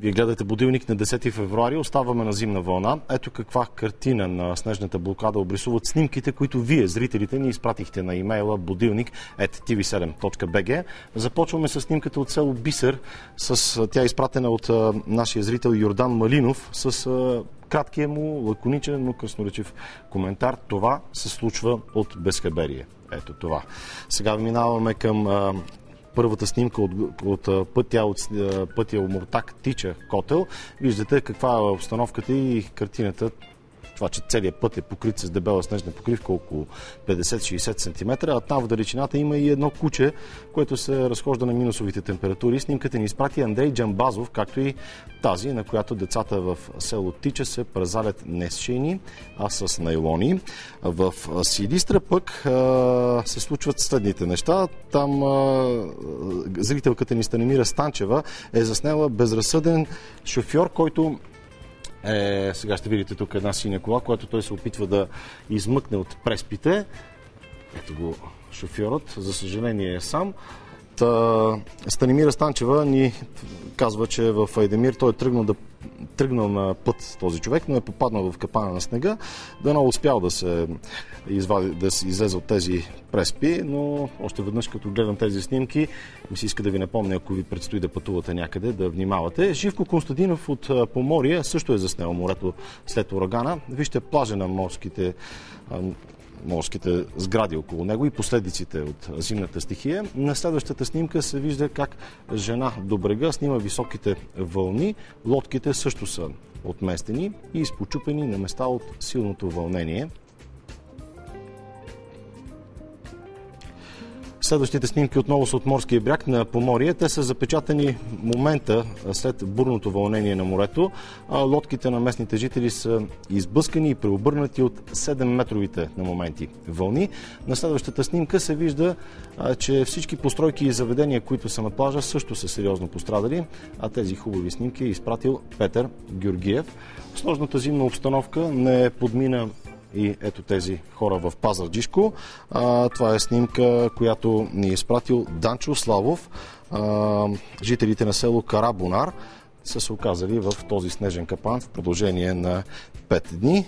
Вие гледате Будилник на 10 февруари. Оставаме на зимна вълна. Ето каква картина на снежната блокада обрисуват снимките, които вие, зрителите, ни изпратихте на имейла budilnik@tv7.bg. Започваме с снимката от село Бисер. Тя е изпратена от нашия зрител Йордан Малинов с краткия му, лаконичен, но красноречив коментар. Това се случва от безхаберие. Ето това. Сега минаваме към първата снимка от пътя Омуртаг Тича Котел. Виждате каква е обстановката и картината. Това, че целият път е покрит с дебела снежна покривка около 50-60 см, а там в далечината има и едно куче, което се разхожда на минусовите температури. Снимката ни изпрати Андрей Джамбазов, както и тази, на която децата в село Тича се празалят не с шейни, а с найлони. В Силистра пък се случват следните неща. Там зрителката ни Станимира Станчева е заснела безразсъден шофьор, който сега ще видите тук една синя кола, която той се опитва да измъкне от преспите. Ето го шофьорът, за съжаление е сам. Станимира Станчева ни казва, че в Айдемир той е тръгнал на път този човек, но е попаднал в капана на снега. Дано успял да се излезе от тези преспи, но още веднъж като гледам тези снимки, ми се иска да ви напомня, ако ви предстои да пътувате някъде, да внимавате. Живко Константинов от Поморие също е заснел морето след урагана. Вижте плажа на морските сгради около него и последиците от зимната стихия. На следващата снимка се вижда как жена до брега снима високите вълни. Лодките също са отместени и изпочупени на места от силното вълнение. Следващите снимки отново са от морския бряг на Поморие. Те са запечатани момента след бурното вълнение на морето. Лодките на местните жители са изблъскани и преобърнати от 7-метровите на моменти вълни. На следващата снимка се вижда, че всички постройки и заведения, които са на плажа, също са сериозно пострадали. А тези хубави снимки е изпратил Петър Георгиев. Сложната зимна обстановка не подмина и ето тези хора в Пазарджишко. Това е снимка, която ни е изпратил Данчо Славов. Жителите на село Карабунар са се оказали в този снежен капан в продължение на 5 дни.